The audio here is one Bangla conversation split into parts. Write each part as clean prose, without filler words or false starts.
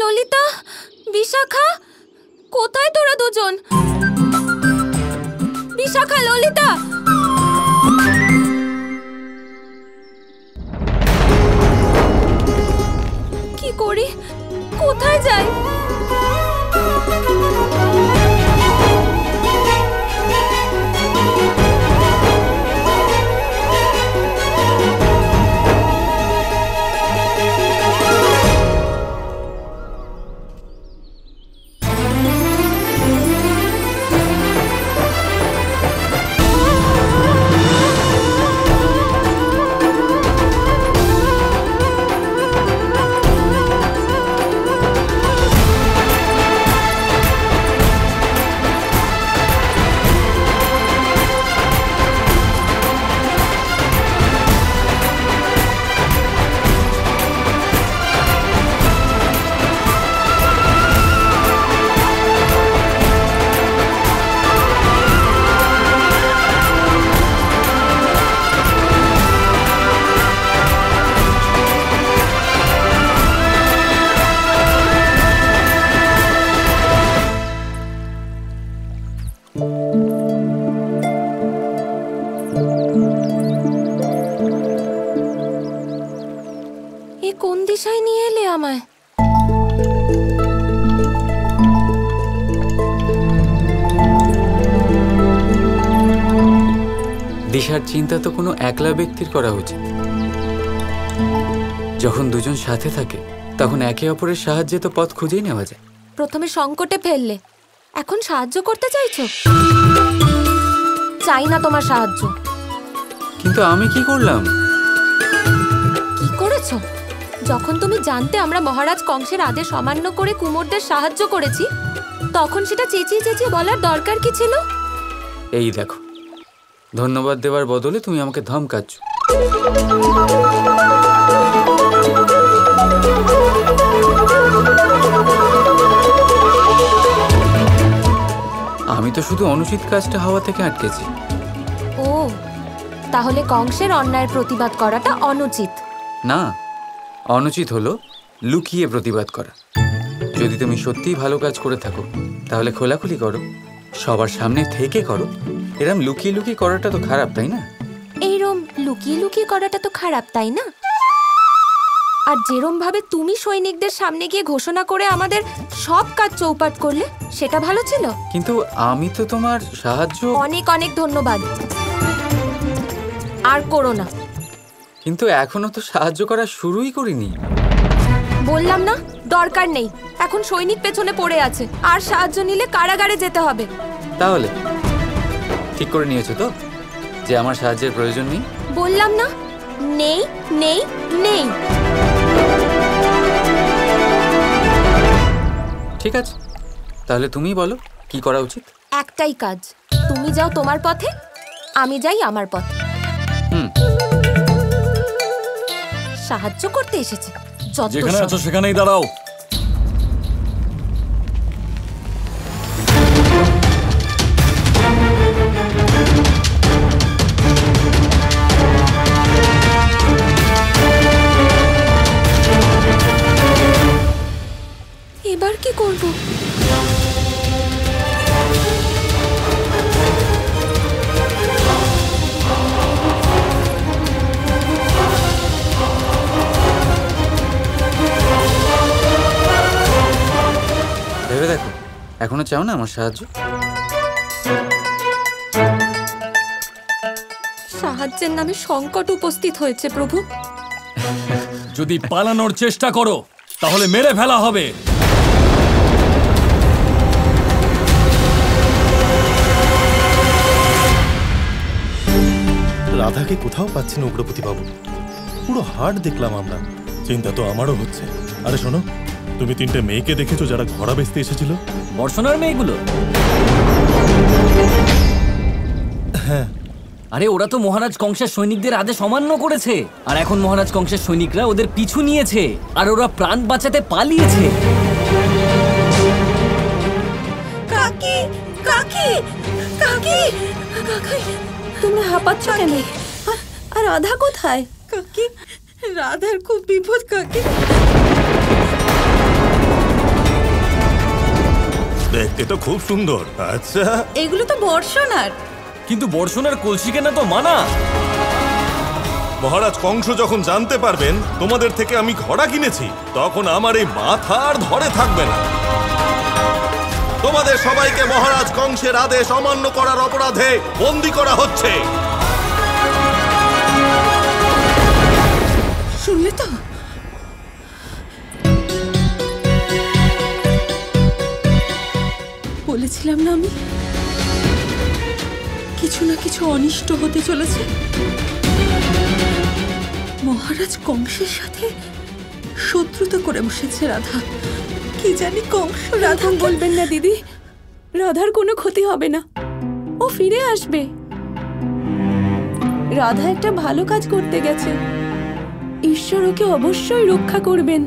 ললিতা, বিশাখা, কোথায় তোরা দুজন? বিশাখা, ললিতা, কি করি, কোথায় যাই? কোন দিশায় নিয়ে এলে আমায়? দিশার চিন্তা তো কোনো একলা ব্যক্তির করা উচিত। যখন দুজন সাথে থাকে তখন একে অপরের সাহায্যে তো পথ খুঁজেই নেওয়া যায়। প্রথমে সংকটে ফেললে, এখন সাহায্য করতে চাইছো? চাই না তোমার সাহায্য। কিন্তু আমি কি করলাম? কি করেছো? যখন তুমি জানতে আমরা মহারাজ কংসের আদেশ অমান্য করে কুমোরদের সাহায্য করেছি, তখন সেটা চেঁচিয়ে চেঁচিয়ে বলার দরকার কি ছিল? এই দেখো, ধন্যবাদ দেওয়ার বদলে তুমি আমাকে ধমকাচ্ছ। আমি তো শুধু অনুচিত কাজটা হওয়া থেকে আটকেছি। ও, তাহলে কংসের অন্যায়ের প্রতিবাদ করাটা অনুচিত? না, অনুচিত হলো লুকিয়ে প্রতিবাদ করা। যদি তুমি সত্যিই ভালো কাজ করে থাকো তাহলে খোলাখুলি করো, সবার সামনে থেকে করো। এরম লুকিয়ে লুকিয়ে করাটা তো খারাপ, তাই না? এইরম লুকিয়ে লুকিয়ে করাটা তো খারাপ, তাই না? আর যেরম ভাবে তুমি সৈনিকদের সামনে গিয়ে ঘোষণা করে আমাদের সব কাজ চৌপাট করলে, সেটা ভালো ছিল। কিন্তু আমি তো তোমার সাহায্য... অনেক অনেক ধন্যবাদ, আর করো না। কিন্তু এখনো তো সাহায্য করা শুরুই করিনি। বললাম না, দরকার নেই। এখন সৈনিক পেছনে পড়ে আছে, আর সাহায্য নিলে কারাগারে যেতে হবে। তাহলে ঠিক করে নিয়েছো তো যে আমার সাহায্যের প্রয়োজন নেই? বললাম না, নেই নেই নেই। ঠিক আছে, তাহলে তুমিই বলো কি করা উচিত। একটাই কাজ, তুমি যাও তোমার পথে, আমি যাই আমার পথে। সাহায্য করতে এসেছে, যেখানে আছো সেখানেই দাঁড়াও। এবার কি করব? ভেবে দেখো, এখনো চাও না আমার সাহায্য? সাহায্যের নামে সংকট উপস্থিত হয়েছে প্রভু। যদি পালানোর চেষ্টা করো তাহলে মেরে ফেলা হবে। রাধাকে কোথাও পাচ্ছি না উগ্রপতি বাবু, পুরো হাট দেখলাম আমরা। চিন্তা তো আমারও হচ্ছে। আরে শোনো, তুমি তিনটে মেয়েকে দেখেছো যারা ঘোড়া বেচতে এসেছিল? বর্ষণার মেয়েগুলো? হ্যাঁ। আরে ওরা তো মহারাজ কংসের সৈনিকদের আদেশ অমান্য করেছে, আর এখন মহারাজ কংসের সৈনিকরা ওদের পিছু নিয়েছে, আর ওরা প্রাণ বাঁচাতে পালিয়েছে। কাকি, কাকি, কাকি, কাকি, তুমি হাঁপাচ্ছ কেন? আর রাধা কোথায়? কাকি, রাধার খুব বিপদ কাকি। দেখতে তো খুব সুন্দর। আচ্ছা, এগুলো তো বর্ষণার। কিন্তু বর্ষণের কলসি কেনা তো মানা। মহারাজ কংস যখন জানতে পারবেন তোমাদের থেকে আমি ঘোড়া কিনেছি, তখন আমার এই মাথা আর ধরে থাকবে না। তোমাদের সবাইকে মহারাজ কংসের আদেশ অমান্য করার অপরাধে বন্দী করা হচ্ছে। শুনলে তো? বলেছিলাম না আমি, কিছু না কিছু অনিষ্ট হতে চলেছে। মহারাজ কংসের সাথে শত্রুতা করে বসেছে রাধা। কি জানি কংস রাধা বলবেন না দিদি, রাধার কোনো ক্ষতি হবে না, ও ফিরে আসবে। রাধা একটা ভালো কাজ করতে গেছে, ঈশ্বর ওকে অবশ্যই রক্ষা করবেন।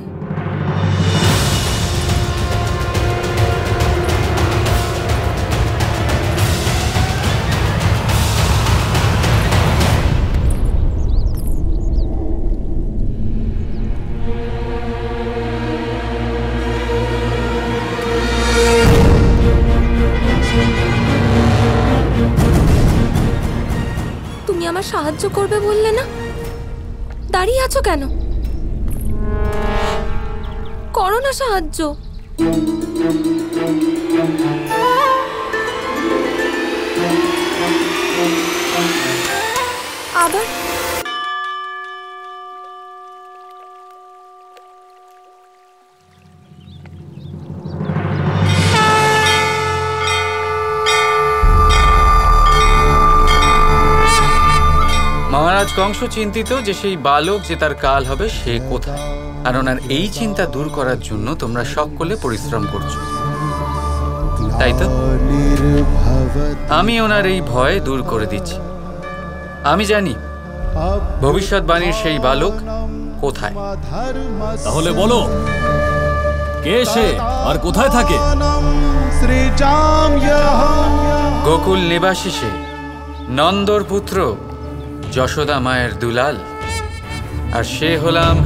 তুমি আমার সাহায্য করবে বললে না, দাঁড়িয়ে আছো কেন? করো না সাহায্য। আবার মহারাজ কংস চিন্তিত যে সেই বালক যে তার কাল হবে সে কোথায়, আর ওনার এই চিন্তা দূর করার জন্য তোমরা সকলে পরিশ্রম করছো, তাই তো? আমি ওনার এই ভয় দূর করে দিচ্ছি। আমি জানি ভবিষ্যৎবাণীর সেই বালক কোথায়। তাহলে বলো, কে সে আর কোথায় থাকে? গোকুল নিবাসী সে, নন্দর পুত্র, যশোদা মায়ের দুলাল, আর সে হলাম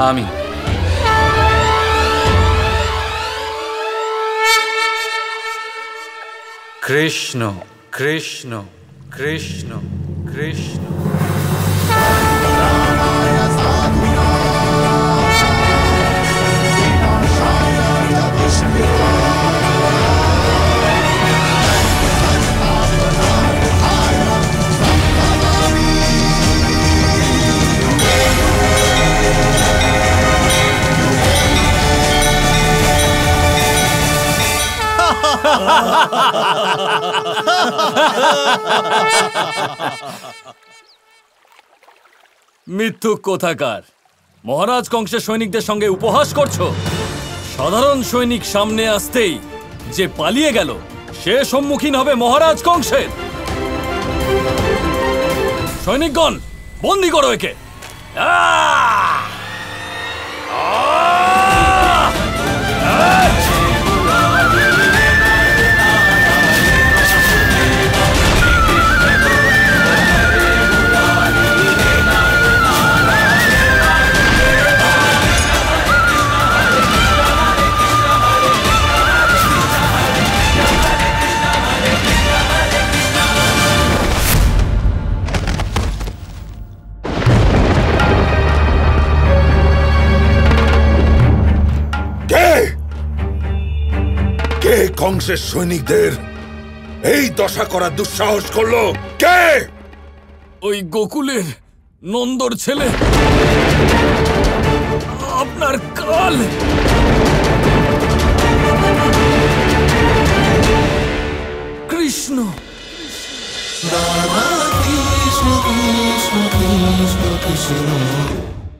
আমি। কৃষ্ণ কৃষ্ণ কৃষ্ণ কৃষ্ণ। মিথ্যুক কোথাকার! মহারাজ কংসের সৈনিকদের সঙ্গে উপহাস করছো। সাধারণ সৈনিক সামনে আসতেই যে পালিয়ে গেল সে সম্মুখীন হবে মহারাজ কংসের। সৈনিকগণ, বন্দী করো একে। কংসের সৈনিকদের এই দশা করার দুঃসাহস করলো কে? ওই গোকুলের নন্দর ছেলে, আপনার কাল। কৃষ্ণ। কৃষ্ণ কৃষ্ণ কৃষ্ণ কৃষ্ণ